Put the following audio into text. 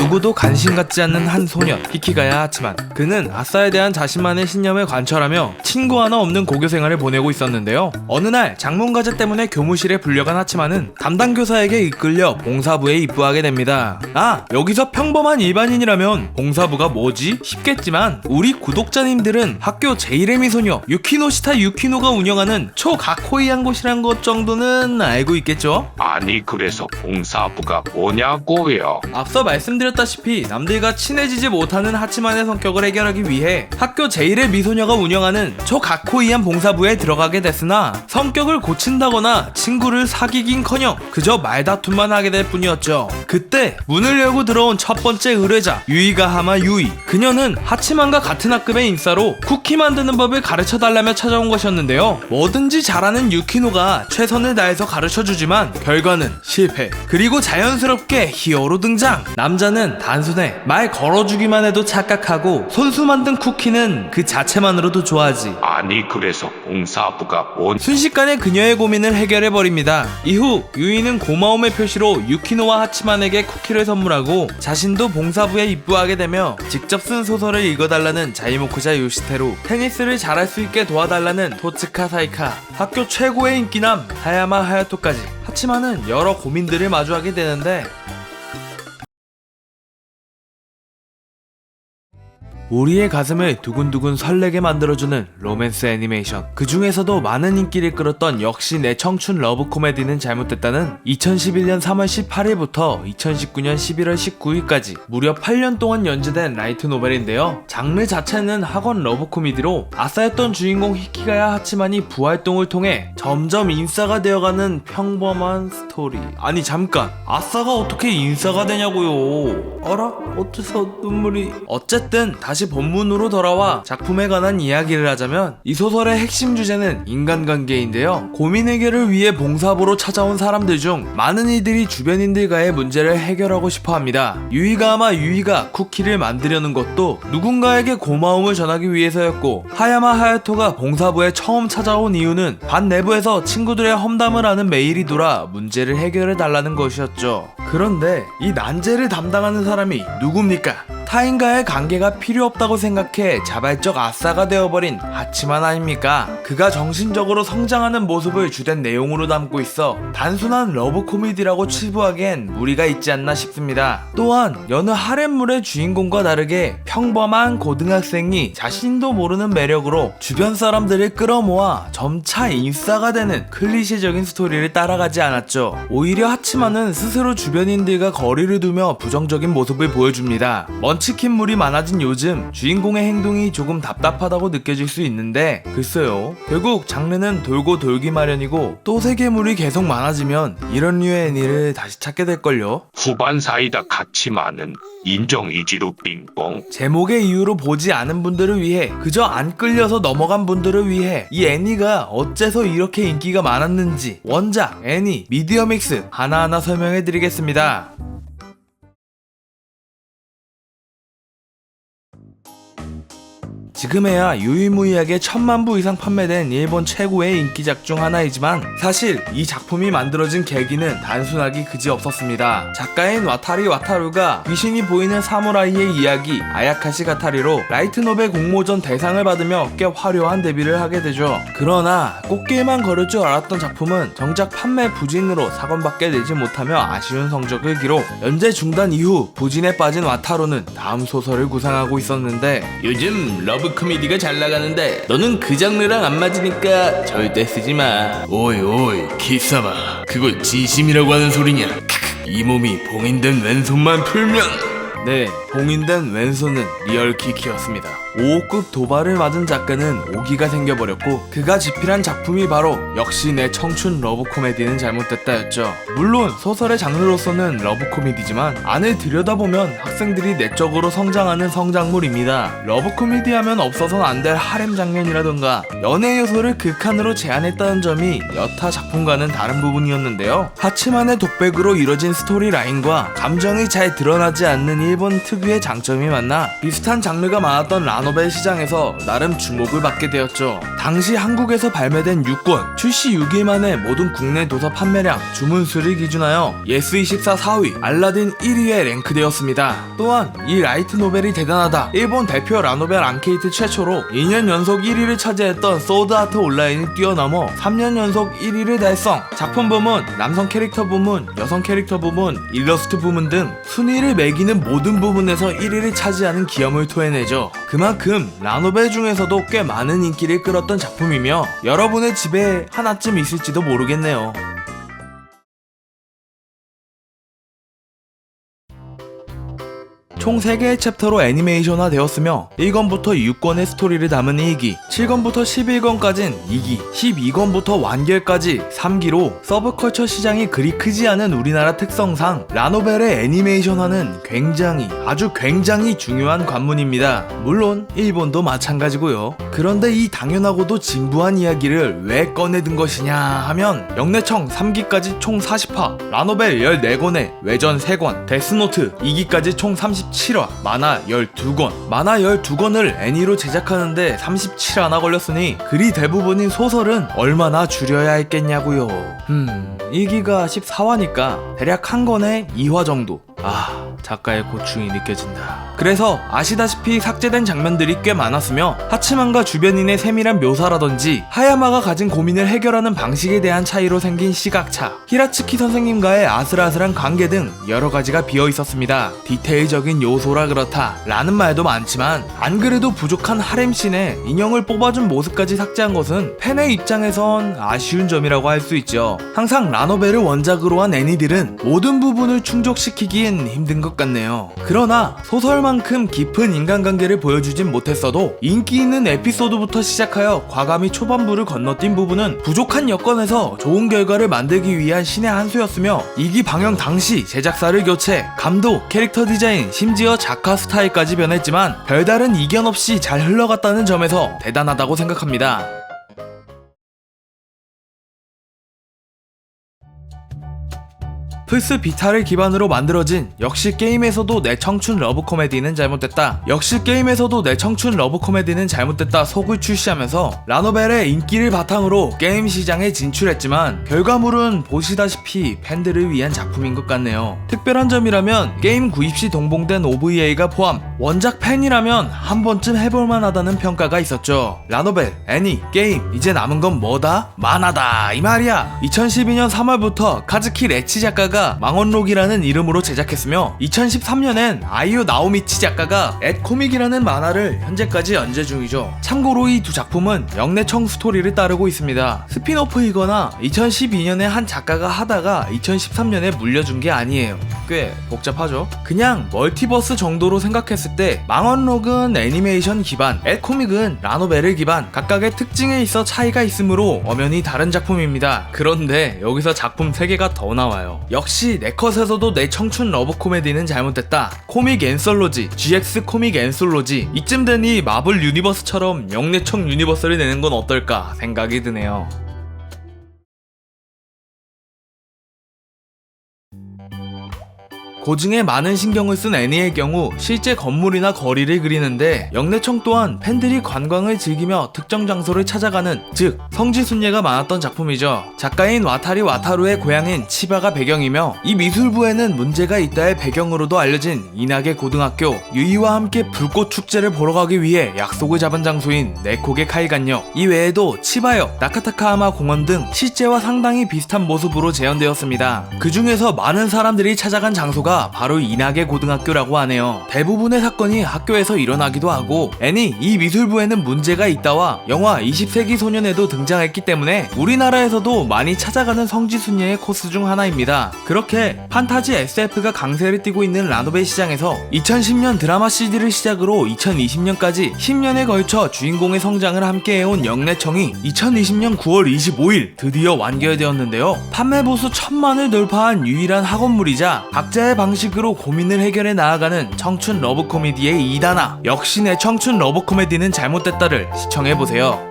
누구도 관심 갖지 않는 한 소년 히키가야 하치만, 그는 아싸에 대한 자신만의 신념을 관철하며 친구 하나 없는 고교 생활을 보내고 있었는데요. 어느 날 장문과제 때문에 교무실에 불려간 하치만은 담당 교사에게 이끌려 봉사부에 입부하게 됩니다. 여기서 평범한 일반인이라면 봉사부가 뭐지? 싶겠지만 우리 구독자님들은 학교 제1의 미소녀 유키노시타 유키노가 운영하는 초가코이한 곳이란 것 정도는 알고 있겠죠? 아니 그래서 봉사부가 뭐냐고요? 앞서 말씀드렸다시피 남들과 친해지지 못하는 하치만의 성격을 해결하기 위해 학교 제1의 미소녀가 운영하는 초가코이한 봉사부에 들어가게 됐으나 성격을 고친다거나 친구를 사귀긴커녕 그저 말다툼만 하게 될 뿐이었죠. 그때 문을 열고 들어온 첫 번째 의뢰자 유이가하마 유이. 그녀는 하치만과 같은 학급의 인싸로 쿠키 만드는 법을 가르쳐달라며 찾아온 것이었는데요. 뭐든지 잘하는 유키노가 최선을 다해서 가르쳐주지만 결과는 실패. 그리고 자연스럽게 히어로 등장. 남자는 단순해. 말 걸어주기만 해도 착각하고 손수 만든 쿠키는 그 자체만으로도 좋아하지. 아니 그래서 봉사부가 순식간에 그녀의 고민을 해결해버립니다. 이후 유이는 고마움의 표시로 유키노와 하치만에게 쿠키를 선물하고 자신도 봉사부에 입부하게 되며 직접 쓴 소설을 읽어달라는 자이모쿠자 요시테루, 테니스를 잘할 수 있게 도와달라는 토츠카 사이카, 학교 최고의 인기남 하야마 하야토까지. 하치만은 여러 고민들을 마주하게 되는데 우리의 가슴을 두근두근 설레게 만들어주는 로맨스 애니메이션, 그 중에서도 많은 인기를 끌었던 역시 내 청춘 러브 코미디는 잘못됐다는 2011년 3월 18일부터 2019년 11월 19일까지 무려 8년 동안 연재된 라이트 노벨인데요. 장르 자체는 학원 러브 코미디로 아싸였던 주인공 히키가야 하치만이 부활동을 통해 점점 인싸가 되어가는 평범한 스토리. 아니 잠깐, 아싸가 어떻게 인싸가 되냐고요? 어라? 어째서 눈물이... 어쨌든 다시 본문으로 돌아와 작품에 관한 이야기를 하자면 이 소설의 핵심 주제는 인간관계인데요. 고민 해결을 위해 봉사부로 찾아온 사람들 중 많은 이들이 주변인들과의 문제를 해결하고 싶어합니다. 유이가 쿠키를 만들려는 것도 누군가에게 고마움을 전하기 위해서였고, 하야마 하야토가 봉사부에 처음 찾아온 이유는 반 내부에서 친구들의 험담을 하는 메일이 돌아 문제를 해결해 달라는 것이었죠. 그런데 이 난제를 담당하는 사람이 누굽니까? 타인과의 관계가 필요 없다고 생각해 자발적 아싸가 되어버린 하치만 아닙니까? 그가 정신적으로 성장하는 모습을 주된 내용으로 담고 있어 단순한 러브 코미디라고 치부하기엔 무리가 있지 않나 싶습니다. 또한 여느 하렘물의 주인공과 다르게 평범한 고등학생이 자신도 모르는 매력으로 주변 사람들을 끌어모아 점차 인싸가 되는 클리셰적인 스토리를 따라가지 않았죠. 오히려 하치만은 스스로 주변인들과 거리를 두며 부정적인 모습을 보여줍니다. 치킨물이 많아진 요즘 주인공의 행동이 조금 답답하다고 느껴질 수 있는데, 글쎄요, 결국 장르는 돌고 돌기 마련이고 또 세계물이 계속 많아지면 이런 류의 애니를 다시 찾게 될걸요. 후반 사이다 같지만은 인정이지로 빙봉. 제목의 이유로 보지 않은 분들을 위해, 그저 안 끌려서 넘어간 분들을 위해 이 애니가 어째서 이렇게 인기가 많았는지 원작, 애니, 미디어 믹스 하나하나 설명해드리겠습니다. 지금에야 유일무이하게 1000만 부 이상 판매된 일본 최고의 인기작 중 하나이지만 사실 이 작품이 만들어진 계기는 단순하기 그지없었습니다. 작가인 와타리 와타루가 귀신이 보이는 사무라이의 이야기 아야카시 가타리로 라이트노벨 공모전 대상을 받으며 꽤 화려한 데뷔를 하게 되죠. 그러나 꽃길만 걸을 줄 알았던 작품은 정작 판매 부진으로 사권밖에 내지 못하며 아쉬운 성적을 기록. 연재 중단 이후 부진에 빠진 와타루는 다음 소설을 구상하고 있었는데, 요즘 러브 코미디가 잘 나가는데 너는 그 장르랑 안 맞으니까 절대 쓰지마. 오이 키사마, 그걸 진심이라고 하는 소리냐? 이 몸이 봉인된 왼손만 풀면. 네, 봉인된 왼손은 리얼 키키였습니다. 5호급 도발을 맞은 작가는 오기가 생겨버렸고 그가 집필한 작품이 바로 역시 내 청춘 러브 코미디는 잘못됐다였죠. 물론 소설의 장르로서는 러브 코미디지만 안을 들여다보면 학생들이 내적으로 성장하는 성장물입니다. 러브 코미디 하면 없어서는 안 될 하렘 장면이라던가 연애 요소를 극한으로 제한했다는 점이 여타 작품과는 다른 부분이었는데요. 하치만의 독백으로 이뤄진 스토리 라인과 감정이 잘 드러나지 않는 일본 특유의 장점이 만나 비슷한 장르가 많았던 라노벨 시장에서 나름 주목을 받게 되었죠. 당시 한국에서 발매된 6권, 출시 6일 만에 모든 국내 도서 판매량, 주문수를 기준하여 예스24 4위, 알라딘 1위에 랭크되었습니다. 또한 이 라이트 노벨이 대단하다, 일본 대표 라노벨 앙케이트 최초로 2년 연속 1위를 차지했던 소드아트 온라인을 뛰어넘어 3년 연속 1위를 달성. 작품 부문, 남성 캐릭터 부문, 여성 캐릭터 부문, 일러스트 부문 등 순위를 매기는 모든 부분에서 1위를 차지하는 기염을 토해내죠. 그만큼 라노벨 중에서도 꽤 많은 인기를 끌었던 작품이며 여러분의 집에 하나쯤 있을지도 모르겠네요. 총 3개의 챕터로 애니메이션화 되었으며 1권부터 6권의 스토리를 담은 1기, 7권부터 11권까진 2기, 12권부터 완결까지 3기로 서브컬처 시장이 그리 크지 않은 우리나라 특성상 라노벨의 애니메이션화는 아주 굉장히 중요한 관문입니다. 물론 일본도 마찬가지고요. 그런데 이 당연하고도 진부한 이야기를 왜 꺼내든 것이냐 하면 영내청 3기까지 총 40화, 라노벨 14권에 외전 3권, 데스노트 2기까지 총 37화, 만화 12권. 만화 12권을 애니로 제작하는데 37화나 걸렸으니 글이 대부분인 소설은 얼마나 줄여야 했겠냐고요. 1기가 14화니까 대략 한 권에 2화 정도. 작가의 고충이 느껴진다. 그래서 아시다시피 삭제된 장면들이 꽤 많았으며 하츠만가 주변인의 세밀한 묘사라든지 하야마가 가진 고민을 해결하는 방식에 대한 차이로 생긴 시각차, 히라츠키 선생님과의 아슬아슬한 관계 등 여러가지가 비어있었습니다. 디테일적인 요소라 그렇다 라는 말도 많지만 안 그래도 부족한 하렘씬에 인형을 뽑아준 모습까지 삭제한 것은 팬의 입장에선 아쉬운 점이라고 할 수 있죠. 항상 라노벨을 원작으로 한 애니들은 모든 부분을 충족시키기엔 힘든 것 같네요. 그러나 소설만큼 깊은 인간관계를 보여주진 못했어도 인기 있는 에피소드부터 시작하여 과감히 초반부를 건너뛴 부분은 부족한 여건에서 좋은 결과를 만들기 위한 신의 한 수였으며 2기 방영 당시 제작사를 교체, 감독, 캐릭터 디자인, 심지어 작화 스타일까지 변했지만 별다른 이견 없이 잘 흘러갔다는 점에서 대단하다고 생각합니다. 플스 비타를 기반으로 만들어진 역시 게임에서도 내 청춘 러브 코미디는 잘못됐다, 속을 출시하면서 라노벨의 인기를 바탕으로 게임 시장에 진출했지만 결과물은 보시다시피 팬들을 위한 작품인 것 같네요. 특별한 점이라면 게임 구입시 동봉된 OVA가 포함, 원작 팬이라면 한 번쯤 해볼만 하다는 평가가 있었죠. 라노벨, 애니, 게임, 이제 남은 건 뭐다? 만화다 이 말이야. 2012년 3월부터 카즈키 레치 작가가 망원록이라는 이름으로 제작했으며 2013년엔 아이유 나오미치 작가가 앳코믹이라는 만화를 현재까지 연재 중이죠. 참고로 이 두 작품은 영내청 스토리를 따르고 있습니다. 스핀오프이거나 2012년에 한 작가가 하다가 2013년에 물려준 게 아니에요. 꽤 복잡하죠? 그냥 멀티버스 정도로 생각했을 때 망원록은 애니메이션 기반, 앳코믹은 라노벨을 기반, 각각의 특징에 있어 차이가 있으므로 엄연히 다른 작품입니다. 그런데 여기서 작품 3개가 더 나와요. 역시 네컷에서도 내 청춘 러브 코미디는 잘못됐다, 코믹 앤솔로지, GX 코믹 앤솔로지, 이쯤 되니 마블 유니버스처럼 영내청 유니버스를 내는 건 어떨까 생각이 드네요. 고증에 많은 신경을 쓴 애니의 경우 실제 건물이나 거리를 그리는데 영내청 또한 팬들이 관광을 즐기며 특정 장소를 찾아가는, 즉 성지순례가 많았던 작품이죠. 작가인 와타리 와타루의 고향인 치바가 배경이며 이 미술부에는 문제가 있다의 배경으로도 알려진 이나게 고등학교, 유이와 함께 불꽃 축제를 보러 가기 위해 약속을 잡은 장소인 네코게 카이간역, 이 외에도 치바역, 나카타카하마 공원 등 실제와 상당히 비슷한 모습으로 재현되었습니다. 그 중에서 많은 사람들이 찾아간 장소가 바로 이나게 고등학교라고 하네요. 대부분의 사건이 학교에서 일어나기도 하고 애니 이 미술부에는 문제가 있다와 영화 20세기 소년에도 등장했기 때문에 우리나라에서도 많이 찾아가는 성지순례의 코스 중 하나입니다. 그렇게 판타지 SF가 강세를 띠고 있는 라노벨 시장에서 2010년 드라마 CD를 시작으로 2020년까지 10년에 걸쳐 주인공의 성장을 함께해온 영내청이 2020년 9월 25일 드디어 완결되었는데요. 판매 보수 1000만을 돌파한 유일한 학원물이자 각자의 방식으로 고민을 해결해 나아가는 청춘 러브 코미디의 2단화, 역시 내 청춘 러브 코미디는 잘못됐다를 시청해보세요.